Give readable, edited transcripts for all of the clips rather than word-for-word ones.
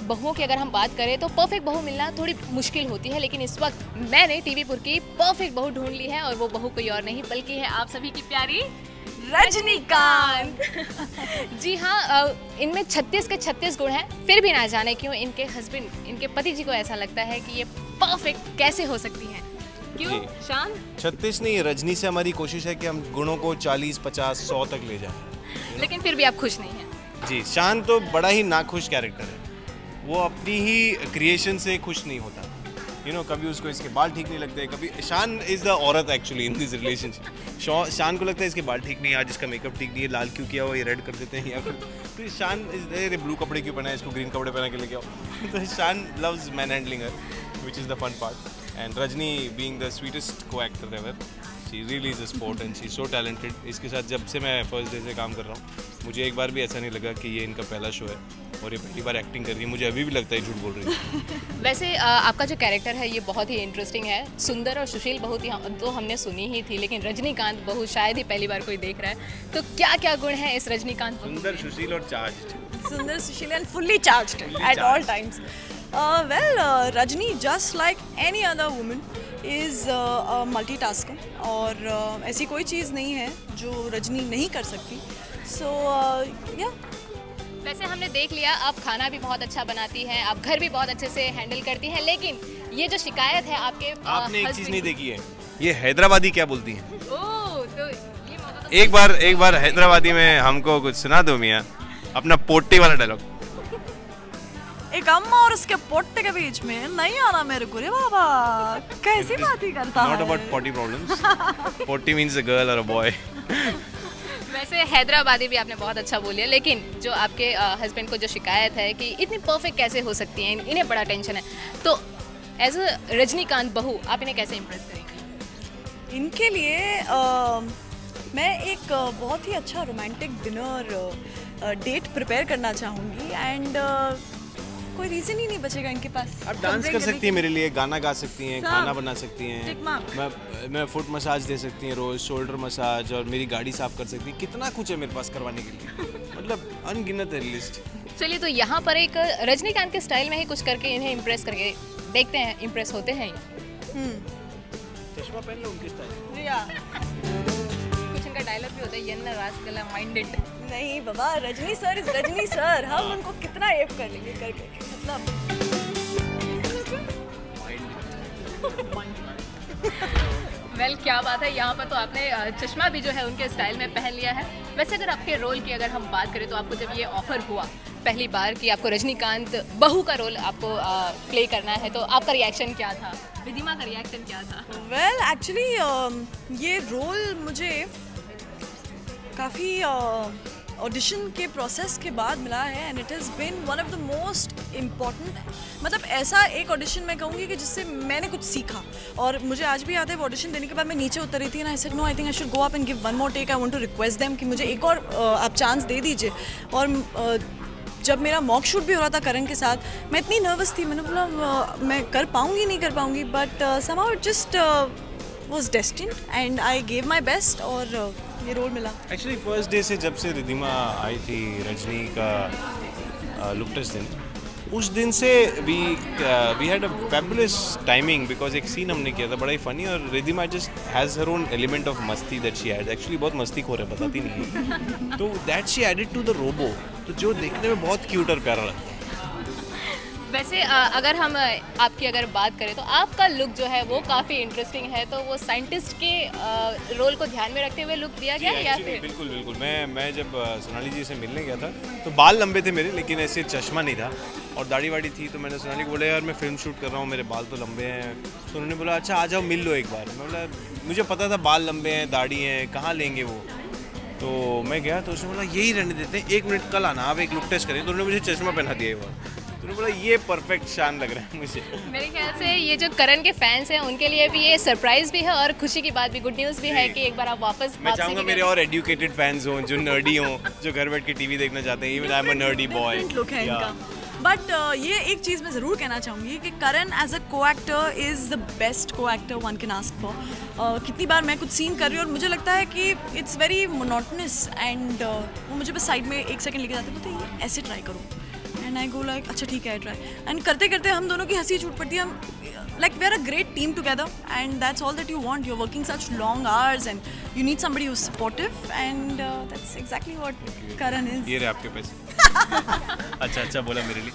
बहुओं की अगर हम बात करें तो परफेक्ट बहू मिलना थोड़ी मुश्किल होती है, लेकिन इस वक्त मैंने टीवीपुर की परफेक्ट बहू ढूंढ ली है और वो बहू कोई और नहीं बल्कि है आप सभी की प्यारी रजनीकांत। जी हाँ, इनमें 36 के 36 गुण हैं, फिर भी ना जाने क्यों इनके हस्बैंड, इनके पति जी को ऐसा लगता है कि ये परफेक्ट कैसे हो सकती हैं। क्यों शान? 36 नहीं, रजनी से हमारी कोशिश है कि हम गुणों को 40, 50, 100 तक ले जाएं। लेकिन फिर भी आप खुश नहीं हैं। जी, शान तो बड़ा ही नाखुश कैरेक्टर है। वो अपनी ही क्रिएशन से खुश नहीं होता। कभी उसको इसके बाल ठीक नहीं लगते, कभी शान इज़ द औरत एक्चुअली इन दिस रिलेशनशिप। शान को लगता है इसके बाल ठीक नहीं है, आज इसका मेकअप ठीक नहीं है, लाल क्यों किया हो, ये रेड कर देते हैं, या फिर तो शान इज ब्लू कपड़े क्यों पहना है, इसको ग्रीन कपड़े पहना के लेके आओ। तो Shaan loves manhandling her, which is the fun part. And Rajni being the sweetest coactor ever, she really is a sport and she is so talented. इसके साथ जब से मैं फर्स्ट डे से काम कर रहा हूँ, मुझे एक बार भी ऐसा नहीं लगा कि ये इनका पहला शो है और ये पहली बार एक्टिंग कर रही है। मुझे अभी भी लगता है झूठ बोल रही है। वैसे आपका जो कैरेक्टर है ये बहुत ही इंटरेस्टिंग है। सुंदर और सुशील बहू तो हमने सुनी ही थी, लेकिन रजनीकांत बहू शायद ही पहली बार कोई देख रहा है। तो क्या क्या गुण है इस रजनीकांत? सुंदर, सुशील और charged. Sundar, Sushil and fully charged at all times. Rajni just like any other woman is multitasking, और ऐसी कोई चीज़ नहीं है जो रजनी नहीं कर सकती। सो या वैसे हमने देख लिया आप खाना भी बहुत अच्छा बनाती हैं, आप घर भी बहुत अच्छे से हैंडल करती हैं, लेकिन ये जो शिकायत है आपने एक चीज़ नहीं देखी है, ये हैदराबादी क्या बोलती हैं। ओह, तो ये एक बार हैदराबादी में हमको कुछ सुना दो मियाँ, अपना पोटी वाला डायलॉग। एक अम्मा और उसके पोटे के बीच में नहीं आना मेरे को रे बाबा, कैसी बात ही करता है। Not about potty problems. Potty means a girl or a boy. वैसे हैदराबादी भी आपने बहुत अच्छा बोलिया, लेकिन जो आपके हस्बैंड को जो शिकायत है कि इतनी परफेक्ट कैसे हो सकती हैं, इन्हें बड़ा टेंशन है, तो एज अ रजनीकांत बहू आप इन्हें कैसे इम्प्रेस करेंगी? इनके लिए मैं एक बहुत ही अच्छा रोमांटिक डिनर डेट प्रिपेयर करना चाहूँगी, एंड कोई रीज़न ही नहीं बचेगा इनके पास। आप डांस कर सकती हैं मेरे लिए, गाना गा सकती हैं, खाना बना सकती हैं, मैं फुट मसाज दे सकती हैं रोज़, शोल्डर मसाज, और मेरी गाड़ी साफ कर सकती हैं। कितना कुछ है मेरे पास करवाने के लिए, मतलब अनगिनत है लिस्ट। चलिए, तो यहाँ पर एक रजनीकांत के स्टाइल में ही कुछ करके इन्हें इम्प्रेस करके देखते हैं, इम्प्रेस होते हैं। चश्मा पहन लो उनके स्टाइल। रिया कुछ इनका डायलॉग भी होता है, यन्ना रास्कला माइंडेड। नहीं बाबा, Rajni sir is Rajni sir, हम उनको कितना एप कर लेंगे करके, मतलब वेल क्या बात है। यहाँ पर तो आपने चश्मा भी जो है उनके स्टाइल में पहन लिया है। वैसे अगर आपके रोल की अगर हम बात करें तो आपको जब ये ऑफर हुआ पहली बार कि आपको रजनीकांत बहू का रोल आपको प्ले करना है, तो आपका रिएक्शन क्या था? रिधिमा का रिएक्शन क्या था? वेल एक्चुअली ये रोल मुझे काफ़ी ऑडिशन के प्रोसेस के बाद मिला है, and it has been one of the most important, मतलब ऐसा एक ऑडिशन मैं कहूँगी कि जिससे मैंने कुछ सीखा। और मुझे आज भी याद है, वो ऑडिशन देने के बाद मैं नीचे उतर रही थी ना, I said no, I think I should go up and give one more take, I want to request them कि मुझे एक और आप चांस दे दीजिए। और जब मेरा मॉक शूट भी हो रहा था करण के साथ, मैं इतनी नर्वस थी, मैंने बोला मैं कर पाऊँगी नहीं कर पाऊँगी, but somehow it just was destined and I gave my best और ये रोल मिला। एक्चुअली फर्स्ट डे से जब से रिधिमा आई थी रजनी का लुक टेस्ट दिन, उस दिन से we had a fabulous timing, because एक सीन हमने किया था बड़ा ही फनी, और Ridhima just has her own element of मस्ती दैट शी हैड। एक्चुअली बहुत मस्ती खोर है, बताती नहीं है, तो that she added to the robo, तो जो देखने में बहुत क्यूट और प्यारा लगता है। वैसे अगर हम आपकी अगर बात करें तो आपका लुक जो है वो काफ़ी इंटरेस्टिंग है, तो वो साइंटिस्ट के रोल को ध्यान में रखते हुए लुक दिया गया या फिर? बिल्कुल बिल्कुल। मैं जब सोनाली जी से मिलने गया था तो बाल लंबे थे मेरे, लेकिन ऐसे चश्मा नहीं था और दाढ़ी वाड़ी थी, तो मैंने सोनाली को बोला यार मैं फिल्म शूट कर रहा हूँ, मेरे बाल तो लंबे हैं। तो उन्होंने बोला अच्छा आ जाओ मिल लो एक बार। मैं बोला मुझे पता था बाल लंबे हैं, दाढ़ी हैं, कहाँ लेंगे वो। तो मैं गया तो उसने बोला यही रहने देते हैं, 1 मिनट कल आना आप एक लुक टेस्ट करें। तो उन्होंने मुझे चश्मा पहना दिया एक बार, तो उन्होंने बोला ये परफेक्ट शान लग रहा है मुझे। मेरे ख्याल से ये जो करण के फैंस हैं उनके लिए भी ये सरप्राइज भी है और खुशी की बात भी, गुड न्यूज़ भी है कि एक बार आप वापस। मैं चाहूँगा मेरे और एजुकेटेड फैंस हों, जो नर्डी हों, जो घर बैठ के टीवी देखना चाहते हैं। Even I am a nerdy boy. But ये एक चीज़ मैं ज़रूर कहना चाहूँगी कि करण एज अ को एक्टर इज़ द बेस्ट को actor one can ask for. कितनी बार मैं कुछ सीन कर रही हूँ और मुझे लगता है कि इट्स वेरी मोनोटनस एंड वो मुझे बस साइड में 1 सेकंड लेके जाते बोलते ये ऐसे ट्राई करो एंड आई गो लाइक अच्छा ठीक है ट्राई एंड करते करते हम दोनों की हंसी छूट पड़ती है। हम like we are a great team together and that's all that you want. You're working such long hours and you need somebody who's supportive and that's exactly what Karan is. ये रहे आपके पैसे। अच्छा बोला मेरे लिए।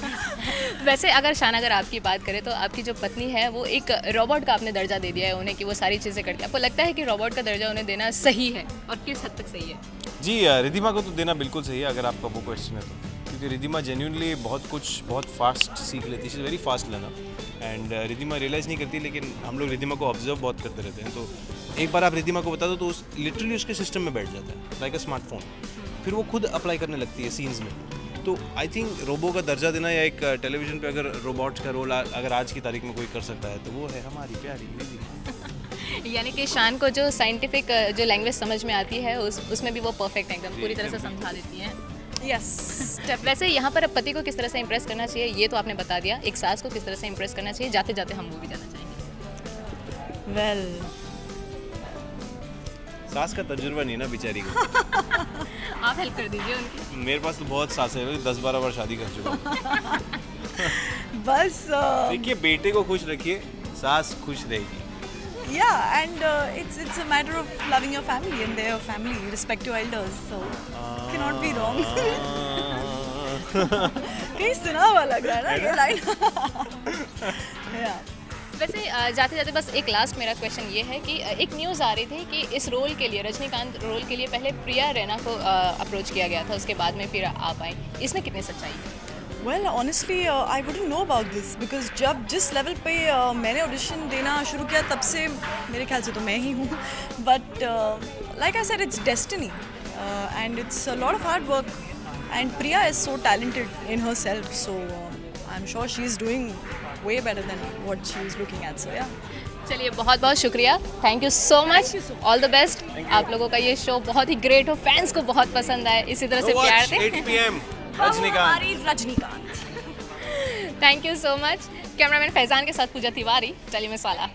वैसे अगर आपकी बात करें तो आपकी जो पत्नी है वो एक रोबोट का आपने दर्जा दे दिया है उन्हें कि वो सारी चीज़ें करती है। आपको लगता है कि रोबोट का दर्जा उन्हें देना सही है और किस हद तक सही है? जी रिद्धिमा को तो देना बिल्कुल सही है अगर आपका वो क्वेश्चन है तो, क्योंकि रिद्धिमा जेन्युइनली बहुत फास्ट सीख लेती है। She is very fast learner and Riddhima realise नहीं करती, लेकिन हम लोग रिद्धिमा को ऑब्जर्व बहुत करते रहते हैं। तो एक बार आप रिद्धिमा को बता दो तो लिटरली उसके सिस्टम में बैठ जाता है लाइक अ स्मार्टफोन, फिर वो खुद अप्लाई करने लगती है सीन्स में। तो आई थिंक रोबो का दर्जा देना या एक टेलीविज़न पे अगर रोबोट्स का रोल अगर आज की तारीख में कोई कर सकता है तो वो है हमारी प्यारी रिद्धिमा। यानी कि शान को जो साइंटिफिक जो लैंग्वेज समझ में आती है उसमें भी वो परफेक्ट एकदम पूरी तरह से समझा देती हैं। Yes. वैसे यहाँ पर पति को किस तरह से इम्प्रेस करना चाहिए ये तो आपने बता दिया, एक सास को किस तरह से इम्प्रेस करना चाहिए जाते जाते हम वो भी जानना चाहेंगे। Well. सास का तजुर्बा नहीं ना बेचारी को। आप हेल्प कर दीजिए उनकी। मेरे पास तो बहुत सास है, 10-12 बार शादी कर चुका। बस देखिए बेटे को खुश रखिए, सास खुश रहेगी। Yeah, and it's a matter of loving your family and their family, respect your elders, so cannot be wrong. कहीं सुना हुआ लग रहा है ना ये लाइन। वैसे जाते जाते बस एक लास्ट मेरा क्वेश्चन ये है कि एक न्यूज़ आ रही थी कि इस रोल के लिए रजनीकांत रोल के लिए पहले प्रिया रैना को अप्रोच किया गया था, उसके बाद में फिर आप आई, इसमें कितनी सच्चाई है? Well, honestly, I wouldn't know about this because जिस लेवल पे मैंने ऑडिशन देना शुरू किया तब से मेरे ख्याल से तो मैं ही हूँ, but like I said, it's destiny and it's a lot of hard work and Priya is so talented in herself, so I'm sure she's doing way better than what she was looking at, so yeah. चलिए बहुत बहुत शुक्रिया, thank you so much, all the best. आप लोगों का ये show बहुत ही great हो, फैंस को बहुत पसंद आए, इसी तरह से प्यार दें। 8 PM Rajinikanth. Thank you so much. Cameraman Faizan के साथ पूजा तिवारी, चलिए मैं साला।